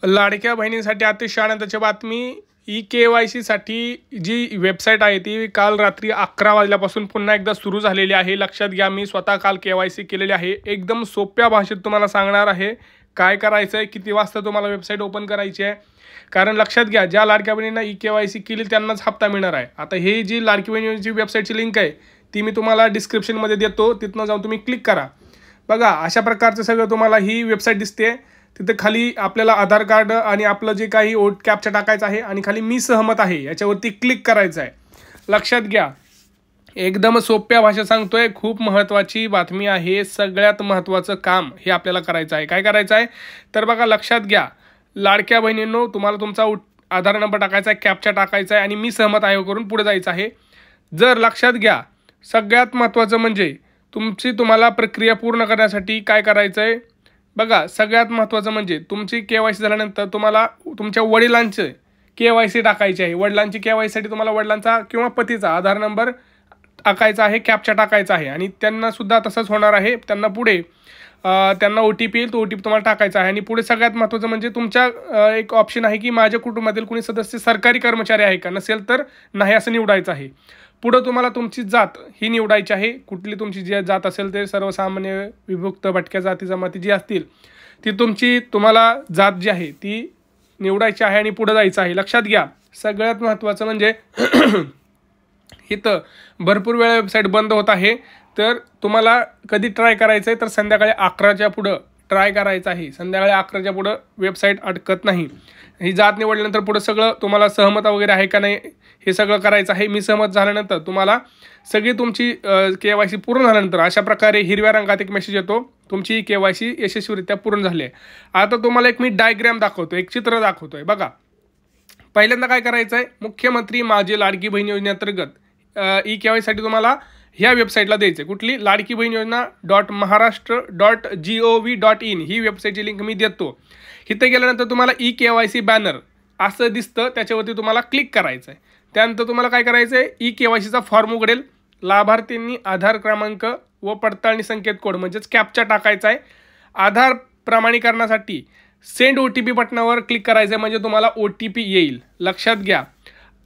लाडक्या बहिणींसाठी अतिशय आनंदाची बातमी. ई-के-वाय-सी साठी जी वेबसाईट आहे ती काल रात्री 11 वाजल्यापासून पुन्हा एकदा सुरू झालेली आहे. लक्षात घ्या, मी स्वतः काल के-वाय-सी केलेली आहे. एकदम सोप्या भाषेत तुम्हाला सांगणार आहे काय करायचं आहे, किती वाजता तुम्हाला वेबसाईट ओपन करायची आहे. कारण लक्षात घ्या, ज्या लाडक्या बहिणींना ई-के-वाय-सी केली त्यांनाच हप्ता मिळणार आहे. आता हे जी लाडकी बहिणीची वेबसाईटची लिंक आहे ती मी तुम्हाला डिस्क्रिप्शनमध्ये देतो, तिथनं जाऊन तुम्ही क्लिक करा. बघा, अशा प्रकारचं सगळं तुम्हाला ही वेबसाईट दिसते. तिथे खाली आपल्याला आधार कार्ड आणि आपलं जे काही कॅप्चा टाकायचं आहे आणि खाली मी सहमत आहे याच्यावरती क्लिक करायचं आहे. लक्षात घ्या, एकदम सोप्या भाषेत सांगतोय, खूप महत्त्वाची बातमी आहे. सगळ्यात महत्त्वाचं काम हे आपल्याला करायचं आहे. काय करायचं आहे तर बघा, लक्षात घ्या लाडक्या बहिणींनो, तुम्हाला तुमचा आधार नंबर टाकायचा आहे, कॅप्चा टाकायचा आहे आणि मी सहमत आहे करून पुढे जायचं आहे. जर लक्षात घ्या, सगळ्यात महत्त्वाचं म्हणजे तुम्हाला प्रक्रिया पूर्ण करण्यासाठी काय करायचं आहे बघा. सगळ्यात महत्त्वाचं म्हणजे तुमची के-वाय-सी झाल्यानंतर तुम्हाला तुमच्या वडिलांचे के-वाय-सी टाकायची आहे. वडिलांची के-वाय-सीसाठी तुम्हाला वडिलांचा किंवा पतीचा आधार नंबर टाकायचा आहे, कॅप्चा टाकायचा आहे आणि त्यांनासुद्धा तसंच होणार आहे. त्यांना पुढे त्यांना OTP येईल, तो OTP तुम्हाला टाकायचा आहे. आणि पुढे सगळ्यात महत्त्वाचं म्हणजे तुमच्या एक ऑप्शन आहे की माझ्या कुटुंबातील कोणी सदस्य सरकारी कर्मचारी आहे का, नसेल तर नाही असं निवडायचं आहे. पुढं तुम्हाला तुमची जात ही निवडायची आहे. कुठली तुमची जी जात असेल ते सर्वसामान्य, विभक्त, भटक्या जाती जमाती जी असतील ती तुम्हाला जात जी आहे ती निवडायची आहे आणि पुढं जायचं आहे. लक्षात घ्या, सगळ्यात महत्त्वाचं म्हणजे इथं भरपूर वेळा वेबसाईट बंद होत आहे. तर तुम्हाला कधी ट्राय करायचं आहे तर संध्याकाळी 11च्या पुढं ट्राय करायचं आहे. संध्याकाळी 11च्या पुढं वेबसाईट अडकत नाही. ही जात निवडल्यानंतर पुढं सगळं तुम्हाला सहमत वगैरे आहे का नाही हे सगळं करायचं आहे. मी सहमत झाल्यानंतर तुम्हाला सगळी तुमची के-वाय-सी पूर्ण झाल्यानंतर अशा प्रकारे हिरव्या रंगात एक मेसेज येतो, तुमची के-वाय-सी यशस्वीरित्या पूर्ण झाली आहे. आता तुम्हाला एक मी डायग्राम दाखवतो, एक चित्र दाखवतोय बघा. पहिल्यांदा काय करायचं आहे, मुख्यमंत्री माझी लाडकी बहीण योजनेअंतर्गत ई-के-वाय-सीसाठी तुम्हाला ह्या वेबसाईटला द्यायचं आहे. कुठली, लाडकी बहीण योजना .महाराष्ट्र.gov.in ही वेबसाईटची लिंक मी देतो. इथं गेल्यानंतर तुम्हाला ई-के-वाय-सी बॅनर असं दिसतं, त्याच्यावरती तुम्हाला क्लिक करायचं आहे. त्यानंतर तुम्हाला काय करायचं आहे, ई-के-वाय-सीचा फॉर्म उघडेल. लाभार्थ्यांनी आधार क्रमांक व पडताळणी संकेत कोड म्हणजेच कॅप्चा टाकायचा आहे. आधार प्रमाणीकरणासाठी सेंड OTP बटनावर क्लिक करायचं आहे, म्हणजे तुम्हाला OTP येईल. लक्षात घ्या,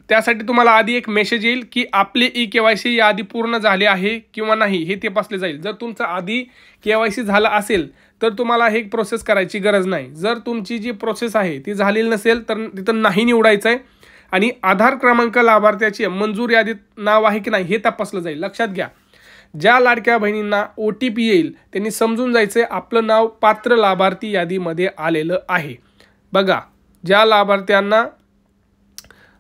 त्यासाठी तुम्हाला आधी एक मेसेज येईल की आपले ई-के-वाय-सी याआधी पूर्ण झाले आहे किंवा नाही हे तपासले जाईल. जर तुमचं आधी के-वाय-सी झालं असेल तर तुम्हाला हे प्रोसेस करायची गरज नाही. जर तुमची जी प्रोसेस आहे ती झालेली नसेल तर तिथं नाही निवडायचं आहे आणि आधार क्रमांक लाभार्थ्याची मंजूर यादीत नाव आहे की नाही हे तपासलं जाईल. लक्षात घ्या, ज्या लाडक्या बहिणींना OTP येईल त्यांनी समजून जायचं आहे आपलं नाव पात्र लाभार्थी यादीमध्ये आलेलं आहे. बघा, ज्या लाभार्थ्यांना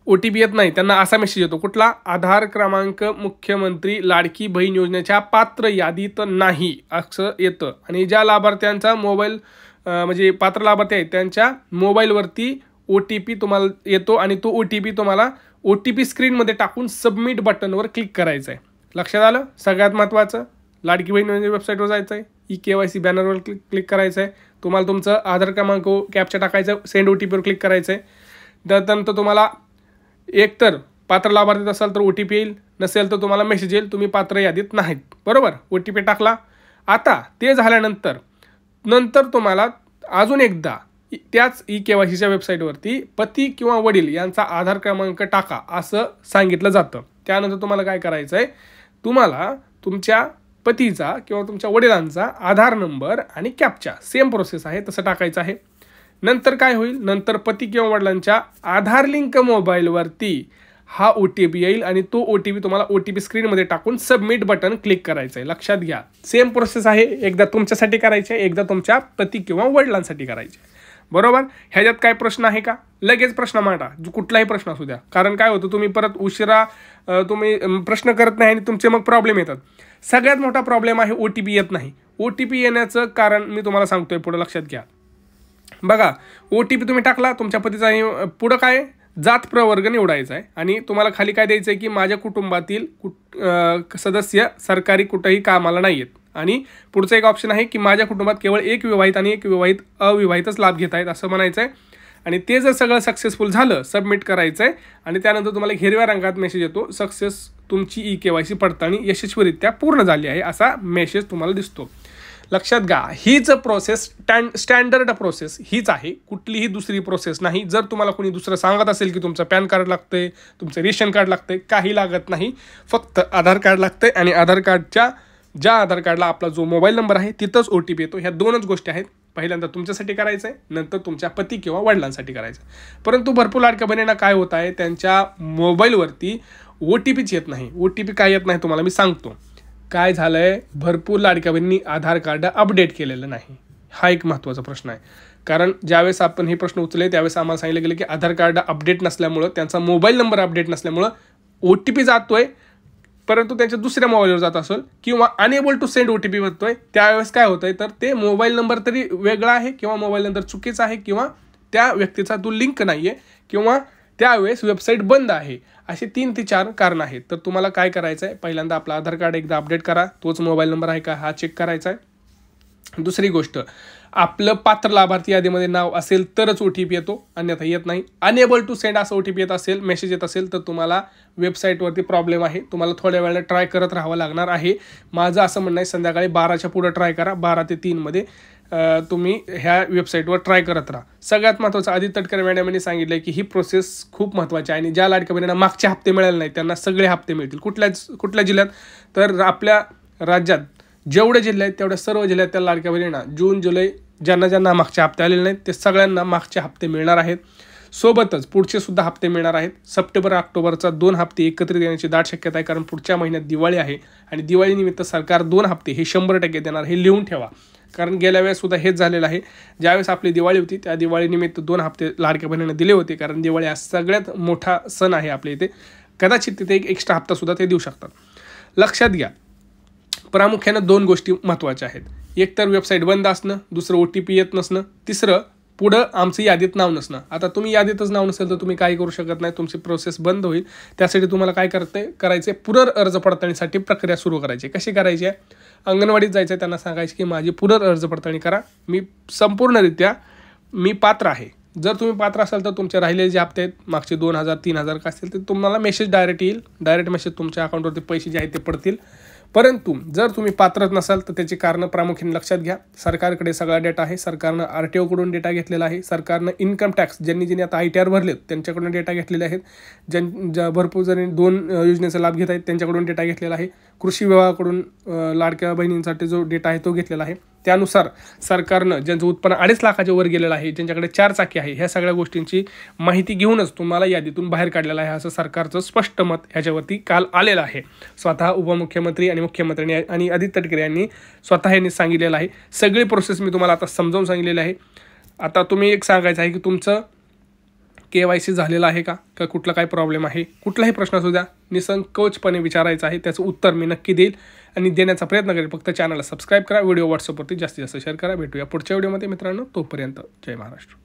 OTP येत नाही त्यांना असा मेसेज येतो, कुठला, आधार क्रमांक मुख्यमंत्री लाडकी बहीण योजनेच्या पात्र यादीत नाही असं येतं. आणि ज्या लाभार्थ्यांचा मोबाईल म्हणजे पात्र लाभार्थी आहेत त्यांच्या मोबाईलवरती OTP तुम्हाला येतो आणि तो OTP तुम्हाला OTP स्क्रीनमध्ये टाकून सबमिट बटनवर क्लिक करायचं आहे. लक्षात आलं. सगळ्यात महत्त्वाचं, लाडकी बहीण योजने वेबसाईटवर जायचं आहे, ई-के-वाय-सी बॅनरवर क्लिक करायचं आहे. तुम्हाला तुमचं आधार क्रमांक कॅप्चा टाकायचं, सेंड OTPवर क्लिक करायचं आहे. त्यानंतर तुम्हाला एकतर पात्र लाभार्थी असाल तर OTP येईल, नसेल तर तुम्हाला मेसेज येईल तुम्ही पात्र यादीत नाहीत. बरोबर, OTP टाकला. आता ते झाल्यानंतर तुम्हाला अजून एकदा त्याच ई-के-वाय-सीच्या वेबसाईटवरती पती किंवा वडील यांचा आधार क्रमांक टाका असं सांगितलं जातं. त्यानंतर तुम्हाला काय करायचं आहे, तुम्हाला तुमच्या पतीचा किंवा तुमच्या वडिलांचा आधार नंबर आणि कॅप्चा सेम प्रोसेस आहे तसं टाकायचं आहे. नंतर काय होईल, नंतर पती किंवा वडिलांच्या आधार लिंक मोबाईलवरती हा OTP येईल आणि तो OTP तुम्हाला OTP स्क्रीनमध्ये टाकून सबमिट बटन क्लिक करायचं आहे. लक्षात घ्या, सेम प्रोसेस आहे. एकदा तुमच्यासाठी करायची आहे, एकदा तुमच्या पती किंवा वडिलांसाठी करायची आहे. बरोबर. ह्याच्यात काय प्रश्न आहे का, लगेच प्रश्न मांडा, कुठलाही प्रश्न असू द्या. कारण काय होतं, तुम्ही परत उशिरा तुम्ही प्रश्न करत नाही आणि तुमचे मग प्रॉब्लेम येतात. सगळ्यात मोठा प्रॉब्लेम आहे OTP येत नाही. OTP येण्याचं कारण मी तुम्हाला सांगतोय पुढे. लक्षात घ्या, बघा, OTP तुम्ही टाकला तुमच्या पतीचा, पुढं काय, जात प्रवर्ग निवडायचा आहे आणि तुम्हाला खाली काय द्यायचं आहे की माझ्या कुटुंबातील सदस्य सरकारी कुठंही कामाला नाही आहेत. आणि पुढचं एक ऑप्शन आहे की माझ्या कुटुंबात केवळ एक विवाहित आणि एक अविवाहितच लाभ घेत आहेत असं म्हणायचं आहे. आणि ते जर सगळं सक्सेसफुल झालं, सबमिट करायचं आहे आणि त्यानंतर तुम्हाला हिरव्या रंगात मेसेज येतो, तुमची ई-के-वाय-सी पडताळणी यशस्वीरित्या पूर्ण झाली आहे असा मेसेज तुम्हाला दिसतो. लक्षात घ्या, हीच प्रोसेस स्टँडर्ड प्रोसेस हीच आहे, कुठलीही दुसरी प्रोसेस नाही. जर तुम्हाला कोणी दुसरं सांगत असेल की तुमचं पॅन कार्ड लागतंय, तुमचं रेशन कार्ड लागतंय, काही लागत नाही. फक्त आधार कार्ड लागतंय आणि आधार कार्डच्या ज्या आधार कार्डला आपला जो मोबाईल नंबर आहे तिथंच OTP येतो. ह्या दोनच गोष्टी आहेत. पहिल्यांदा तुमच्यासाठी करायचं आहे, नंतर तुमच्या पती किंवा वडिलांसाठी करायचं. परंतु भरपूर लाडक्या बहिणींना काय होत आहे, त्यांच्या मोबाईलवरती OTPच येत नाही. OTP काय येत नाही तुम्हाला मी सांगतो. काय झालं आहे, भरपूर लाडक्या बहिणींनी आधार कार्ड अपडेट केलेलं नाही. हा एक महत्त्वाचा प्रश्न आहे. कारण ज्यावेळेस आपण हे प्रश्न उचलले त्यावेळेस आम्हाला सांगितलं गेलं की आधार कार्ड अपडेट नसल्यामुळं, त्यांचा मोबाईल नंबर अपडेट नसल्यामुळं OTP जातोय, परंतु त्यांच्या दुसऱ्या मोबाईलवर जात असेल किंवा अनेबल टू सेंड OTP म्हणतोय. त्यावेळेस काय होतंय, तर ते मोबाईल नंबर तरी वेगळा आहे किंवा मोबाईल नंबर चुकीचा आहे किंवा त्या व्यक्तीचा तो लिंक नाही आहे किंवा त्यावेळेस वेबसाईट बंद आहे. असे 3 ते 4 कारणं आहेत. तर तुम्हाला काय करायचं आहे, पहिल्यांदा आपलं आधार कार्ड एकदा अपडेट करा, तोच मोबाईल नंबर आहे का हा चेक करायचा आहे. दुसरी गोष्ट, आपलं पात्र लाभार्थी यादीमध्ये नाव असेल तरच OTP येतो, अन्यथा येत नाही. अनेबल टू सेंड असं OTP येत असेल, मेसेज येत असेल तर तुम्हाला वेबसाईटवरती प्रॉब्लेम आहे, तुम्हाला थोड्या वेळाने ट्राय करत राहावं लागणार आहे. माझं असं म्हणणं आहे, संध्याकाळी 12च्या पुढं ट्राय करा, 12 ते 3मध्ये तुम्ही ह्या वेबसाईटवर ट्राय करत राहा. सगळ्यात महत्त्वाचं, आदित्य तटकरे मॅडम यांनी सांगितलं की ही प्रोसेस खूप महत्त्वाची आहे आणि ज्या लाडक्या बहिणींना मागचे हप्ते मिळाले नाही त्यांना सगळे हप्ते मिळतील. कुठल्या जिल्ह्यात, तर आपल्या राज्यात जेवढे जिल्हे आहेत तेवढ्या सर्व जिल्ह्यात त्या लाडक्या बहिणींना जून जुलै ज्यांना मागचे हप्ते आलेले नाहीत ते सगळ्यांना मागचे हप्ते मिळणार आहेत. सोबतच पुढचे सुद्धा हप्ते मिळणार आहेत. सप्टेंबर ऑक्टोबरचा 2 हप्ते एकत्रित येण्याची दाट शक्यता आहे, कारण पुढच्या महिन्यात दिवाळी आहे आणि दिवाळीनिमित्त सरकार 2 हप्ते हे 100% देणार. हे लिहून ठेवा, कारण गेल्या वेळेस सुद्धा हेच झालेलं आहे. ज्यावेळेस आपली दिवाळी होती त्या दिवाळीनिमित्त 2 हप्ते लाडक्या बहिणींना दिले होते, कारण दिवाळी हा सगळ्यात मोठा सण आहे आपल्या इथे. कदाचित तिथे एक एक्स्ट्रा हप्तासुद्धा ते देऊ शकतात. लक्षात घ्या, प्रामुख्यानं 2 गोष्टी महत्त्वाच्या आहेत. एक तर वेबसाईट बंद असणं, दुसरं OTP येत नसणं, तिसरं पुढं आमचं यादीत नाव नसणं. आता तुम्ही यादीतच नाव नसेल तर तुम्ही काही करू शकत नाही, तुमची प्रोसेस बंद होईल. त्यासाठी तुम्हाला काय करायचं, पुनर्अर्ज पडताळणीसाठी प्रक्रिया सुरू करायची. कशी करायची आहे, अंगणवाडीत जायचं आहे, त्यांना सांगायचं की माझी पुनर्अर्ज पडताळणी करा, मी संपूर्णरित्या पात्र आहे. जर तुम्ही पात्र असाल तर तुमचे राहिलेले जे हप्ते आहेत मागचे 2000 3000 का असतील ते तुम्हाला मेसेज डायरेक्ट येईल. डायरेक्ट मेसेज तुमच्या अकाउंटवरती पैसे जे आहेत ते पडतील. परंतु जर तुम्ही पात्रच नसाल तर त्याची कारणं प्रामुख्याने लक्षात घ्या. सरकारकडे सगळा डेटा आहे, सरकारनं RTOकडून डेटा घेतलेला आहे, सरकारनं इन्कम टॅक्स ज्यांनी आता ITR भरलेत त्यांच्याकडून डेटा घेतलेले आहेत, भरपूर जणी 2 योजनेचा लाभ घेत आहेत त्यांच्याकडून डेटा घेतलेला आहे, कृषी विभागाकडून लाडक्या बहिणींसाठी जो डेटा आहे तो घेतलेला आहे. त्यानुसार सरकारनं ज्यांचं उत्पन्न 2.5 लाखाच्या वर गेलेलं आहे, ज्यांच्याकडे 4 चाकी आहे, ह्या सगळ्या गोष्टींची माहिती घेऊनच तुम्हाला यादीतून बाहेर काढलेलं आहे, असं सरकारचं स्पष्ट मत ह्याच्यावरती काल आलेलं आहे. स्वतः उपमुख्यमंत्री आणि मुख्यमंत्री आणि आदित्य तटकरे यांनी यांनी सांगितलेलं आहे. सगळी प्रोसेस मी तुम्हाला आता समजावून सांगितलेली आहे. आता तुम्ही एक सांगायचं आहे की तुमचं KYC झालेलं आहे का कुठला काही प्रॉब्लेम आहे, कुठलाही प्रश्न असू द्या, निसंकोचपणे विचारायचं आहे, त्याचं उत्तर मी नक्की देईल आणि देण्याचा प्रयत्न करेल. फक्त चॅनलला सबस्क्राईब करा, व्हिडिओ व्हॉट्सअपवरती जास्तीत जास्त शेअर करा. भेटूया पुढच्या व्हिडिओमध्ये मित्रांनो, तोपर्यंत जय महाराष्ट्र.